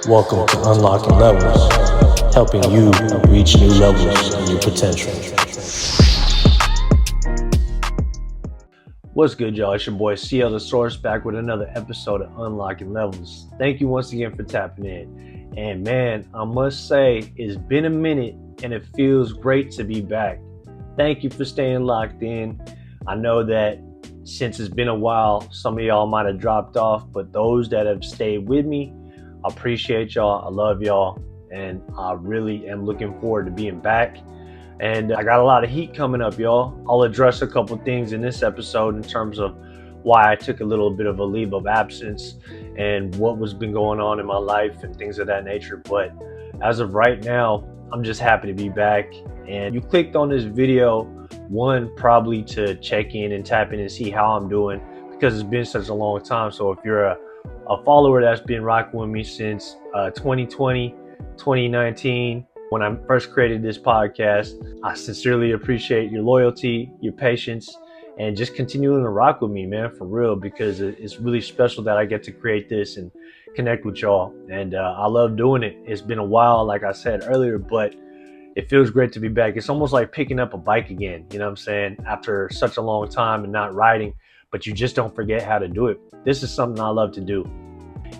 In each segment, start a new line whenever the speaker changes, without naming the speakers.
Welcome to Unlocking Levels, helping you reach new levels in your potential. What's good, y'all? It's your boy CL the Source back with another episode of Unlocking Levels. Thank you once again for tapping in. And man, I must say, it's been a minute and it feels great to be back. Thank you for staying locked in. I know that since it's been a while, some of y'all might have dropped off, but those that have stayed with me, I appreciate y'all. I love y'all. And I really am looking forward to being back. And I got a lot of heat coming up, y'all. I'll address a couple things in this episode in terms of why I took a little bit of a leave of absence and what was been going on in my life and things of that nature. But as of right now, I'm just happy to be back. And you clicked on this video, one, probably to check in and tap in and see how I'm doing, because it's been such a long time. So if you're a follower that's been rocking with me since 2020, 2019, when I first created this podcast, I sincerely appreciate your loyalty, your patience, and just continuing to rock with me, man, for real, because it's really special that I get to create this and connect with y'all. And I love doing it. It's been a while, like I said earlier, but it feels great to be back. It's almost like picking up a bike again, you know what I'm saying? After such a long time and not riding, but you just don't forget how to do it. This is something I love to do.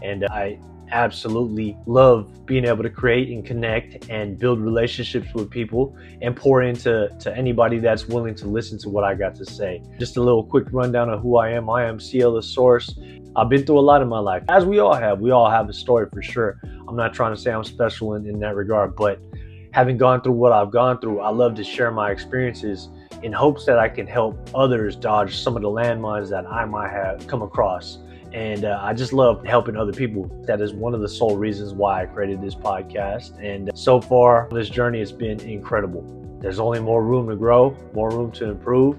And I absolutely love being able to create and connect and build relationships with people and pour into anybody that's willing to listen to what I got to say. Just a little quick rundown of who I am. I am CL the Source. I've been through a lot in my life, as we all have. We all have a story for sure. I'm not trying to say I'm special in that regard, but having gone through what I've gone through, I love to share my experiences in hopes that I can help others dodge some of the landmines that I might have come across. And I just love helping other people. That is one of the sole reasons why I created this podcast. And so far, this journey has been incredible. There's only more room to grow, more room to improve.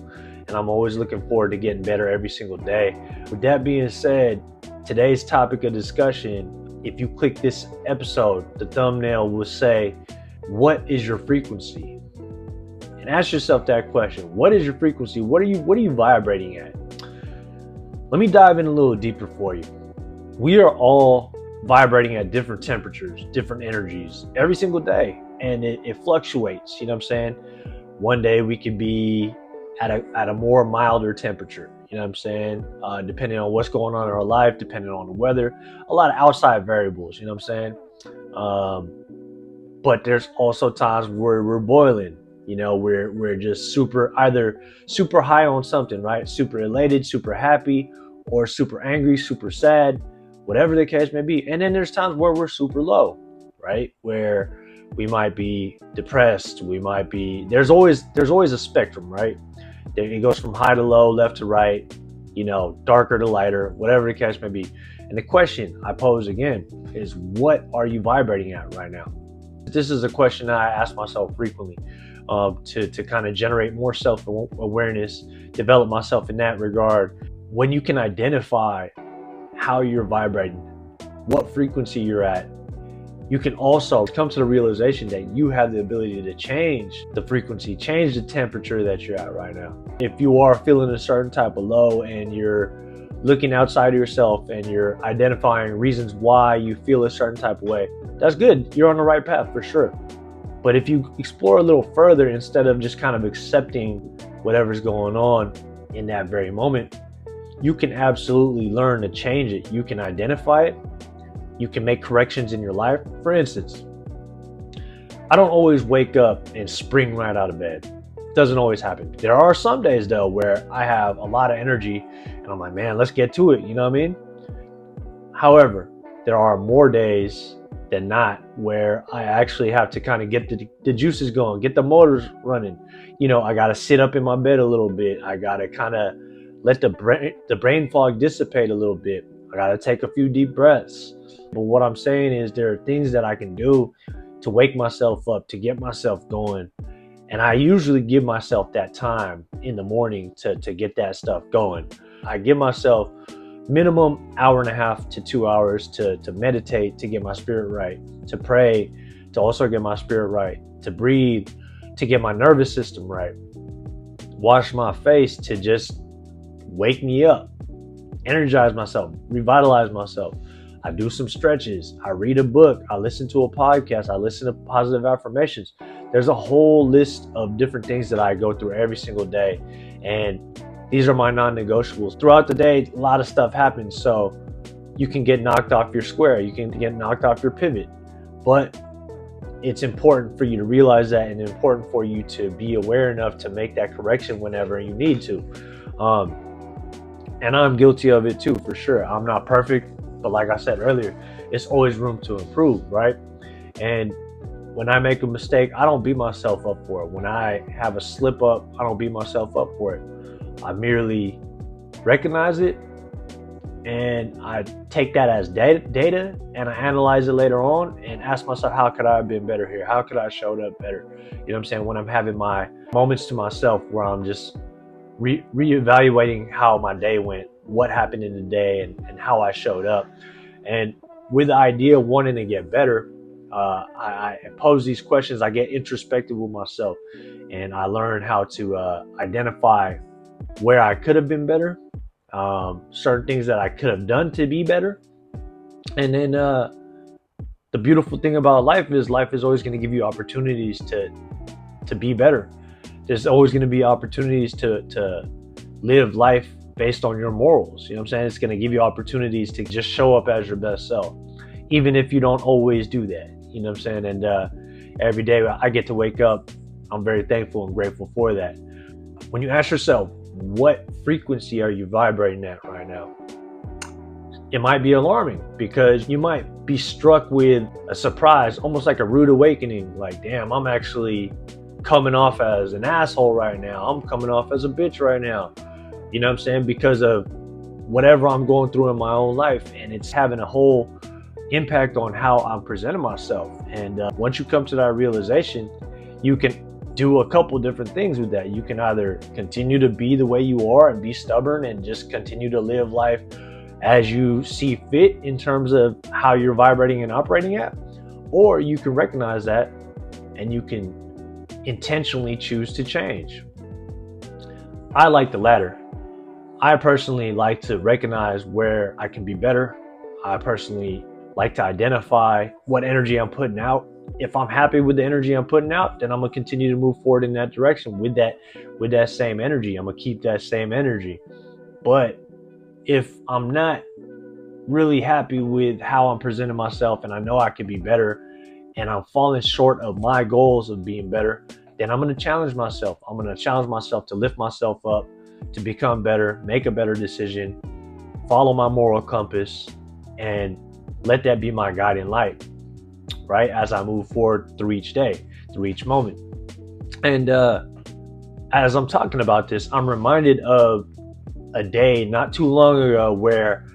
And I'm always looking forward to getting better every single day. With that being said, today's topic of discussion, if you click this episode, the thumbnail will say, what is your frequency? And ask yourself that question. What is your frequency? What are you vibrating at? Let me dive in a little deeper for you. We are all vibrating at different temperatures, different energies every single day. And it fluctuates, you know what I'm saying? One day we could be at a more milder temperature, you know what I'm saying? Depending on what's going on in our life, depending on the weather, a lot of outside variables, you know what I'm saying? But there's also times where we're boiling. You know, we're just either super high on something, right? Super elated, super happy, or super angry, super sad, whatever the case may be. And then there's times where we're super low, right? Where we might be depressed. There's always a spectrum, right? It goes from high to low, left to right, you know, darker to lighter, whatever the case may be. And the question I pose again is, what are you vibrating at right now? This is a question that I ask myself frequently. To kind of generate more self-awareness, develop myself in that regard. When you can identify how you're vibrating, what frequency you're at, you can also come to the realization that you have the ability to change the frequency, change the temperature that you're at right now. If you are feeling a certain type of low and you're looking outside of yourself and you're identifying reasons why you feel a certain type of way, that's good. You're on the right path for sure. But if you explore a little further, instead of just kind of accepting whatever's going on in that very moment, you can absolutely learn to change it. You can identify it. You can make corrections in your life. For instance, I don't always wake up and spring right out of bed. It doesn't always happen. There are some days, though, where I have a lot of energy and I'm like, man, let's get to it. You know what I mean? However, there are more days than not where I actually have to kind of get the juices going, get the motors running. You know, I got to sit up in my bed a little bit. I got to kind of let the brain fog dissipate a little bit. I got to take a few deep breaths. But what I'm saying is there are things that I can do to wake myself up, to get myself going. And I usually give myself that time in the morning to get that stuff going. I give myself minimum hour and a half to 2 hours to meditate, to get my spirit right, to pray, to also get my spirit right, to breathe, to get my nervous system right, wash my face, to just wake me up, energize myself, revitalize myself. I do some stretches, I read a book, I listen to a podcast, I listen to positive affirmations. There's a whole list of different things that I go through every single day. And these are my non-negotiables. Throughout the day, a lot of stuff happens. So you can get knocked off your square, you can get knocked off your pivot. But it's important for you to realize that, and important for you to be aware enough to make that correction whenever you need to. And I'm guilty of it too, for sure. I'm not perfect, but like I said earlier, it's always room to improve, right? And when I make a mistake, I don't beat myself up for it. When I have a slip up, I don't beat myself up for it. I merely recognize it, and I take that as data, and I analyze it later on and ask myself, how could I have been better here? How could I have showed up better? You know what I'm saying? When I'm having my moments to myself where I'm just reevaluating how my day went, what happened in the day, and how I showed up. And with the idea of wanting to get better, I pose these questions. I get introspective with myself, and I learn how to identify where I could have been better, certain things that I could have done to be better. And then the beautiful thing about life is always going to give you opportunities to be better. There's always going to be opportunities to live life based on your morals. You know what I'm saying? It's going to give you opportunities to just show up as your best self, even if you don't always do that. You know what I'm saying? And every day I get to wake up, I'm very thankful and grateful for that. When you ask yourself, what frequency are you vibrating at right now? It might be alarming, because you might be struck with a surprise, almost like a rude awakening. Like, damn, I'm actually coming off as an asshole right now. I'm coming off as a bitch right now. You know what I'm saying? Because of whatever I'm going through in my own life, and it's having a whole impact on how I'm presenting myself. And once you come to that realization, you can do a couple different things with that. You can either continue to be the way you are and be stubborn and just continue to live life as you see fit in terms of how you're vibrating and operating at, or you can recognize that and you can intentionally choose to change. I like the latter. I personally like to recognize where I can be better. I personally like to identify what energy I'm putting out. If I'm happy with the energy I'm putting out, then I'm gonna continue to move forward in that direction with that same energy. I'm gonna keep that same energy. But if I'm not really happy with how I'm presenting myself, and I know I could be better, and I'm falling short of my goals of being better, then I'm gonna challenge myself. I'm gonna challenge myself to lift myself up, to become better, make a better decision, follow my moral compass, and let that be my guiding light, right? As I move forward through each day, through each moment. And as I'm talking about this, I'm reminded of a day not too long ago where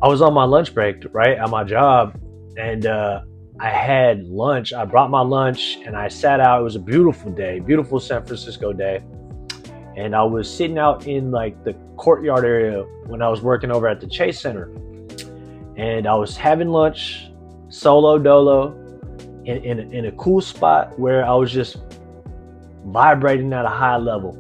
I was on my lunch break, right, at my job, and I had lunch. I brought my lunch and I sat out. It was a beautiful day, beautiful San Francisco day. And I was sitting out in like the courtyard area when I was working over at the Chase Center. And I was having lunch, solo dolo, in a cool spot where I was just vibrating at a high level.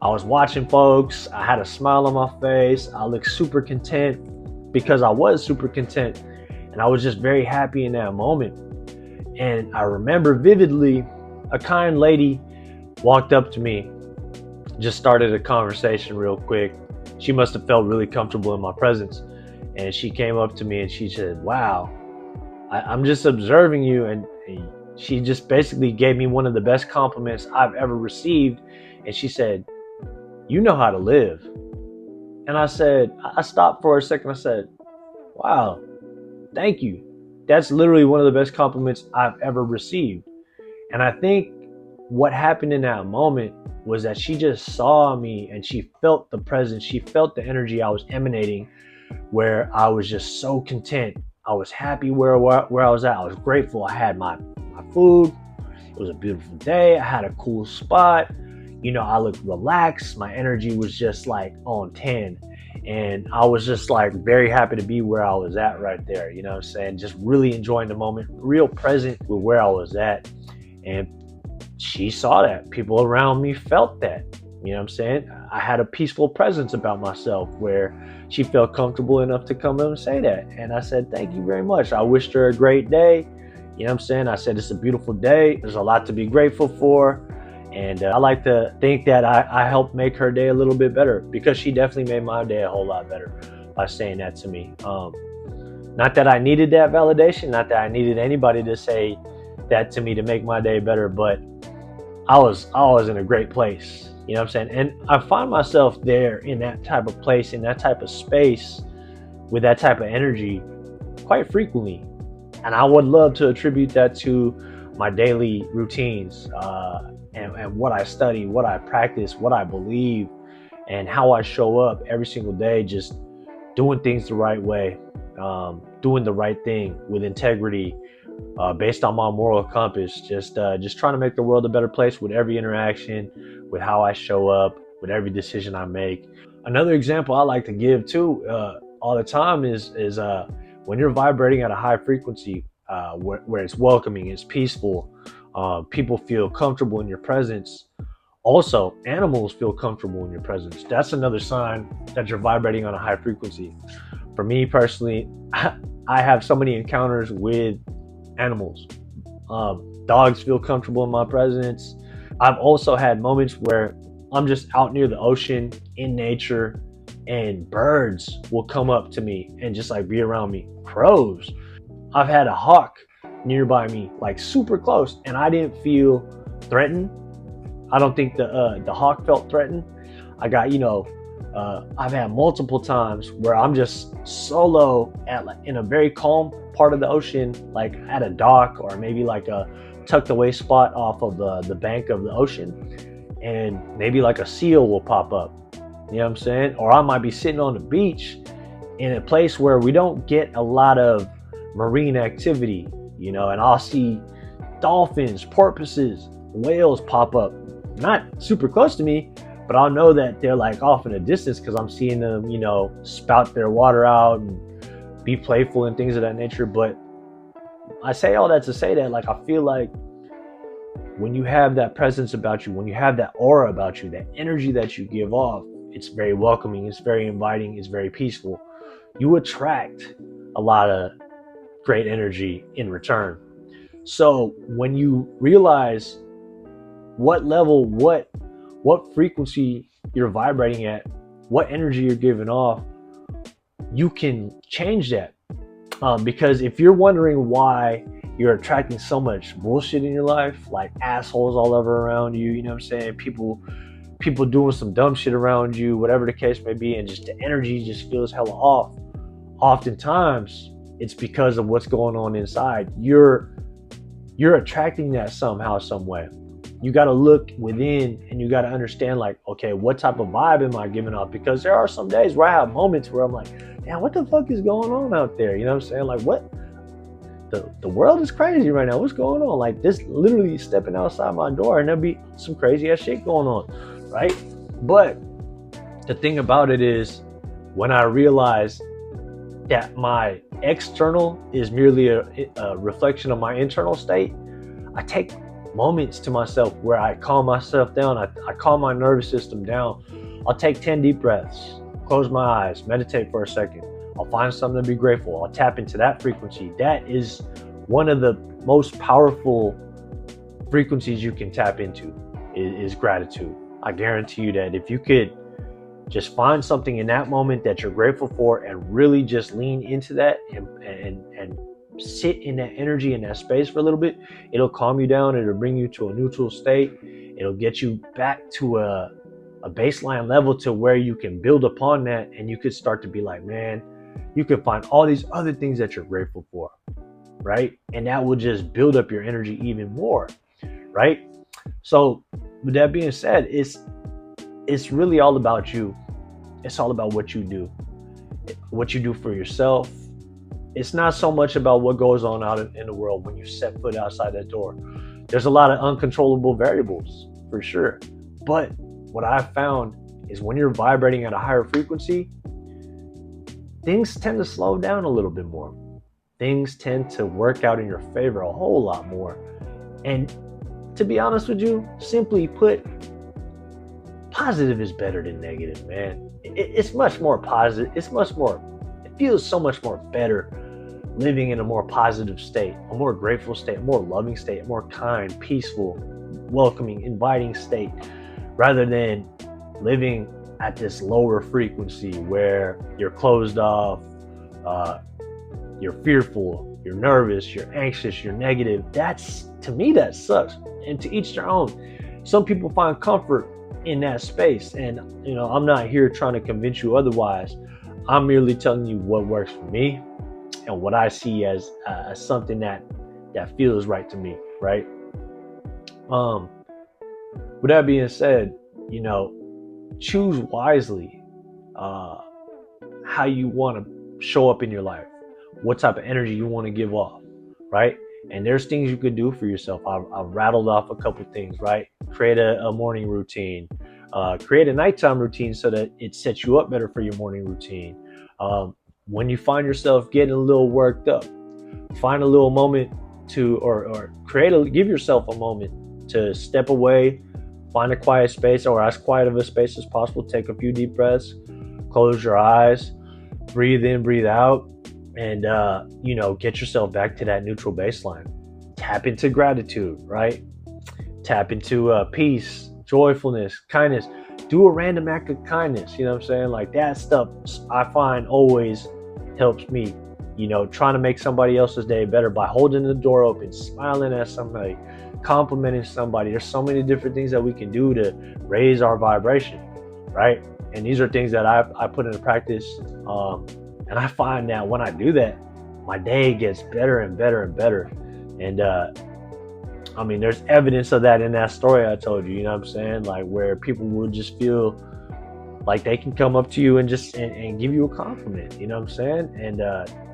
I was watching folks. I had a smile on my face. I looked super content, because I was super content. And I was just very happy in that moment. And I remember vividly, a kind lady walked up to me, just started a conversation real quick. She must have felt really comfortable in my presence. And she came up to me and she said, wow, I'm just observing you. And she just basically gave me one of the best compliments I've ever received. And she said, you know how to live. And I stopped for a second. I said, wow, thank you. That's literally one of the best compliments I've ever received. And I think what happened in that moment was that she just saw me and she felt the presence. She felt the energy I was emanating, where I was just so content. I was happy where I was at. I was grateful. I had my food. It was a beautiful day. I had a cool spot. You know, I looked relaxed. My energy was just like on 10. And I was just like very happy to be where I was at right there. You know what I'm saying? Just really enjoying the moment, real present with where I was at. And she saw that. People around me felt that. You know what I'm saying? I had a peaceful presence about myself where she felt comfortable enough to come up and say that. And I said, thank you very much. I wished her a great day. You know what I'm saying? I said, it's a beautiful day. There's a lot to be grateful for. And I like to think that I helped make her day a little bit better, because she definitely made my day a whole lot better by saying that to me. Not that I needed that validation, not that I needed anybody to say that to me to make my day better, but I was in a great place. You know what I'm saying? And I find myself there in that type of place, in that type of space, with that type of energy quite frequently. And I would love to attribute that to my daily routines, and what I study, what I practice, what I believe, and how I show up every single day, just doing things the right way, doing the right thing with integrity, based on my moral compass, just trying to make the world a better place with every interaction, with how I show up, with every decision I make. Another example I like to give too, all the time is when you're vibrating at a high frequency, where it's welcoming, it's peaceful, people feel comfortable in your presence. Also, animals feel comfortable in your presence. That's another sign that you're vibrating on a high frequency. For me personally, I have so many encounters with animals. Dogs feel comfortable in my presence. I've also had moments where I'm just out near the ocean in nature, and birds will come up to me and just like be around me. Crows. I've had a hawk nearby me, like super close, and I didn't feel threatened. I don't think the hawk felt threatened. I got, I've had multiple times where I'm just solo at in a very calm part of the ocean, like at a dock or maybe like a tucked away spot off of the bank of the ocean, and maybe like a seal will pop up. You know what I'm saying? Or I might be sitting on the beach in a place where we don't get a lot of marine activity, and I'll see dolphins, porpoises, whales pop up. Not super close to me, but I'll know that they're like off in a distance because I'm seeing them, spout their water out and be playful and things of that nature. But I say all that to say that, like, I feel like when you have that presence about you, when you have that aura about you, that energy that you give off, it's very welcoming, it's very inviting, it's very peaceful. You attract a lot of great energy in return. So when you realize what level, what frequency you're vibrating at, what energy you're giving off, you can change that. Because if you're wondering why you're attracting so much bullshit in your life, like assholes all over around you, you know what I'm saying? People doing some dumb shit around you, whatever the case may be, and just the energy just feels hella off. Oftentimes, it's because of what's going on inside. You're attracting that somehow, some way. You got to look within and you got to understand, like, okay, what type of vibe am I giving off? Because there are some days where I have moments where I'm like, damn, what the fuck is going on out there? You know what I'm saying? Like, what? The world is crazy right now. What's going on? Like, this literally stepping outside my door and there'll be some crazy ass shit going on, right? But the thing about it is, when I realize that my external is merely a reflection of my internal state, I take moments to myself where I calm myself down. I calm my nervous system down. I'll take 10 deep breaths, close my eyes, meditate for a second. I'll find something to be grateful. I'll tap into that frequency. That is one of the most powerful frequencies you can tap into, is gratitude. I guarantee you that if you could just find something in that moment that you're grateful for and really just lean into that and sit in that energy, in that space for a little bit, it'll calm you down. It'll bring you to a neutral state. It'll get you back to a baseline level to where you can build upon that, and you could start to be like, man, you can find all these other things that you're grateful for, right? And that will just build up your energy even more, right? So with that being said, it's really all about you. It's all about what you do for yourself. It's not so much about what goes on out in the world when you set foot outside that door. There's a lot of uncontrollable variables for sure. But what I've found is when you're vibrating at a higher frequency, things tend to slow down a little bit more. Things tend to work out in your favor a whole lot more. And to be honest with you, simply put, positive is better than negative, man. It's much more positive. It feels so much more better living in a more positive state, a more grateful state, a more loving state, a more kind, peaceful, welcoming, inviting state, rather than living at this lower frequency where you're closed off, you're fearful, you're nervous, you're anxious, you're negative. To me, that sucks. And to each their own. Some people find comfort in that space. And, I'm not here trying to convince you otherwise. I'm merely telling you what works for me and what I see as something that feels right to me, right? With that being said, choose wisely how you want to show up in your life, what type of energy you want to give off, right? And there's things you could do for yourself. I've rattled off a couple things, right? Create a morning routine, create a nighttime routine so that it sets you up better for your morning routine. When you find yourself getting a little worked up, find a little moment or give yourself a moment to step away, find a quiet space, or as quiet of a space as possible. Take a few deep breaths, close your eyes, breathe in, breathe out, and get yourself back to that neutral baseline. Tap into gratitude, right? Tap into peace, joyfulness, kindness. Do a random act of kindness. You know what I'm saying? Like that stuff I find always helps me. Trying to make somebody else's day better by holding the door open, smiling at somebody, complimenting somebody. There's so many different things that we can do to raise our vibration, right? And these are things that I put into practice. And I find that when I do that, my day gets better and better and better. And there's evidence of that in that story I told you, you know what I'm saying? Like where people will just feel like they can come up to you and just and give you a compliment, you know what I'm saying? And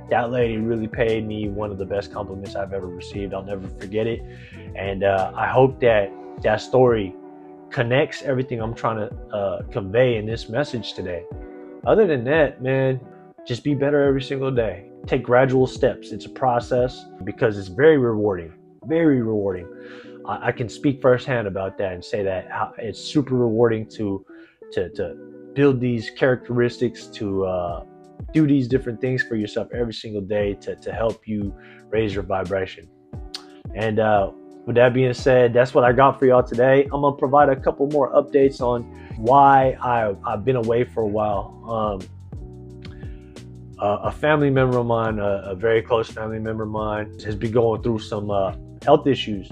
that lady really paid me one of the best compliments I've ever received. I'll never forget it. And I hope that story connects everything I'm trying to convey in this message today. Other than that, man, just be better every single day. Take gradual steps. It's a process because it's very rewarding. Very rewarding. I can speak firsthand about that and say that it's super rewarding to build these characteristics, to do these different things for yourself every single day to help you raise your vibration. And with that being said, that's what I got for y'all today. I'm gonna provide a couple more updates on why I've been away for a while. A family member of mine, a very close family member of mine, has been going through some health issues.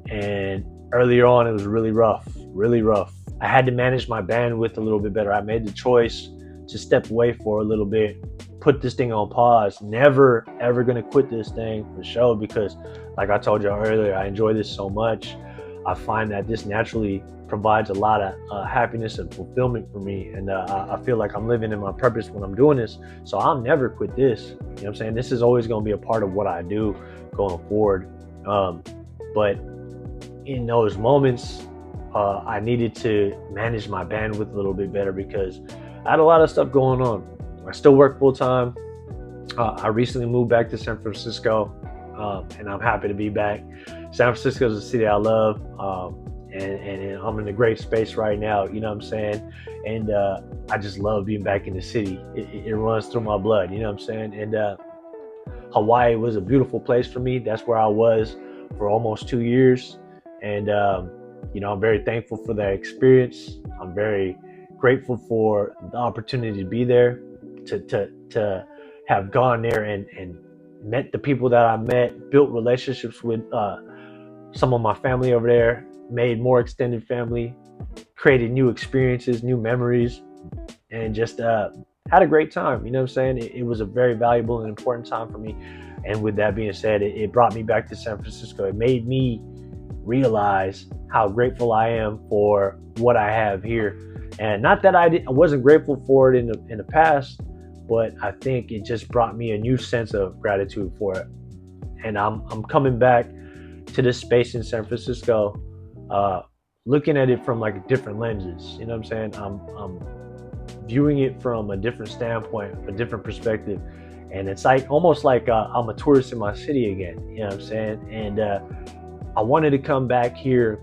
And earlier on, it was really rough. I had to manage my bandwidth a little bit better. I made the choice to step away for a little bit, put this thing on pause. Never, ever going to quit this thing for sure because, like I told you earlier, I enjoy this so much. I find that this naturally provides a lot of happiness and fulfillment for me. And I feel like I'm living in my purpose when I'm doing this. So I'll never quit this. You know what I'm saying? This is always going to be a part of what I do going forward. But in those moments, I needed to manage my bandwidth a little bit better because I had a lot of stuff going on. I still work full time. I recently moved back to San Francisco, and I'm happy to be back. San Francisco is a city I love, and I'm in a great space right now, you know what I'm saying? And I just love being back in the city. It runs through my blood, you know what I'm saying? And Hawaii was a beautiful place for me. That's where I was for almost 2 years. And, I'm very thankful for that experience. I'm very grateful for the opportunity to be there, to have gone there and met the people that I met, built relationships with some of my family over there, made more extended family, created new experiences, new memories, and just had a great time. You know what I'm saying? It was a very valuable and important time for me. And with that being said, it brought me back to San Francisco. It made me realize how grateful I am for what I have here. And not that I wasn't grateful for it in the past, but I think it just brought me a new sense of gratitude for it. And I'm coming back to this space in San Francisco, looking at it from like different lenses. You know what I'm saying? I'm viewing it from a different standpoint, a different perspective. And it's like almost like I'm a tourist in my city again. You know what I'm saying? And I wanted to come back here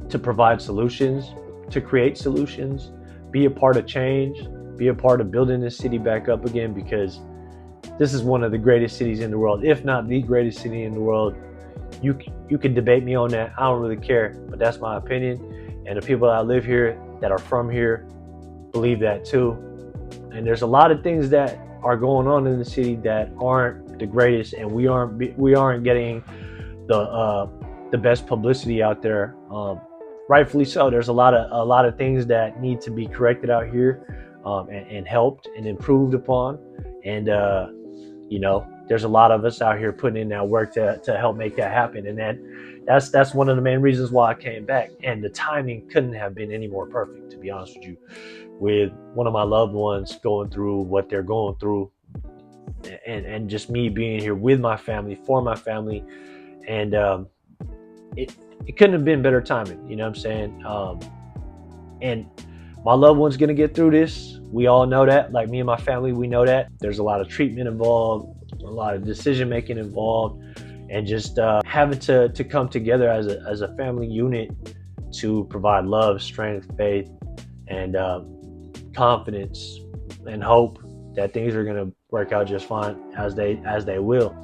to provide solutions to create solutions, be a part of change, be a part of building this city back up again, because this is one of the greatest cities in the world, if not the greatest city in the world. You can debate me on that. I don't really care, but that's my opinion. And the people that live here, that are from here, believe that too. And there's a lot of things that are going on in the city that aren't the greatest, and we aren't getting the best publicity out there. Rightfully so. There's a lot of things that need to be corrected out here, and helped and improved upon. And there's a lot of us out here putting in that work to help make that happen. And that's one of the main reasons why I came back. And the timing couldn't have been any more perfect, to be honest with you, with one of my loved ones going through what they're going through, and just me being here with my family, for my family. And it couldn't have been better timing, you know what I'm saying? And my loved one's gonna get through this. We all know that. Like, me and my family, we know that. There's a lot of treatment involved, a lot of decision making involved, and just having to come together as a family unit to provide love, strength, faith, and confidence and hope that things are gonna work out just fine, as they will,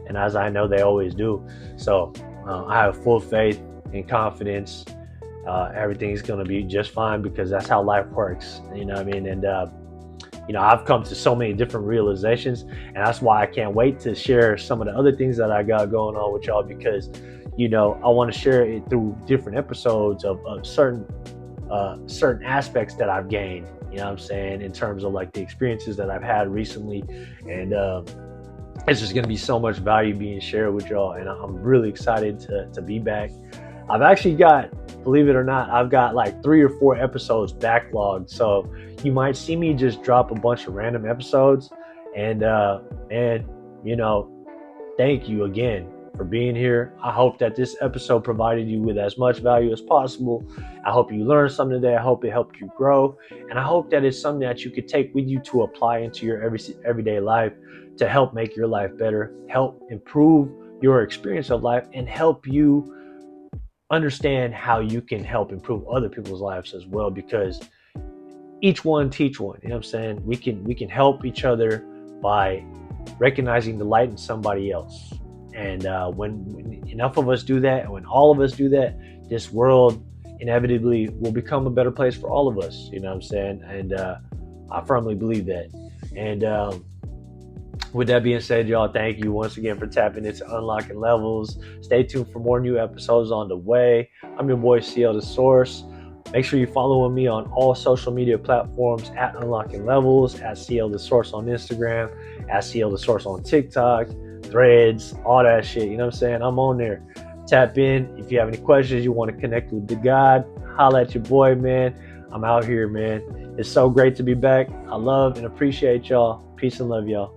and as I know they always do. So I have full faith and confidence. Everything's gonna be just fine, because that's how life works. You know what I mean? And I've come to so many different realizations, and that's why I can't wait to share some of the other things that I got going on with y'all, because I want to share it through different episodes of certain aspects that I've gained. You know what I'm saying? In terms of like the experiences that I've had recently, and it's just gonna be so much value being shared with y'all, and I'm really excited to be back. I've actually got, believe it or not, I've got like 3 or 4 episodes backlogged. So you might see me just drop a bunch of random episodes. And thank you again for being here. I hope that this episode provided you with as much value as possible. I hope you learned something today. I hope it helped you grow. And I hope that it's something that you could take with you to apply into your everyday life, to help make your life better, help improve your experience of life, and help you understand how you can help improve other people's lives as well, because each one teach one. You know what I'm saying? We can help each other by recognizing the light in somebody else. And when enough of us do that, and when all of us do that, this world inevitably will become a better place for all of us. You know what I'm saying? And I firmly believe that. And with that being said, y'all, thank you once again for tapping into Unlocking Levels. Stay tuned for more new episodes on the way. I'm your boy, CL The Source. Make sure you follow me on all social media platforms at Unlocking Levels, at CL The Source on Instagram, at CL The Source on TikTok, Threads, all that shit. You know what I'm saying? I'm on there. Tap in. If you have any questions, you want to connect with the God, holla at your boy, man. I'm out here, man. It's so great to be back. I love and appreciate y'all. Peace and love, y'all.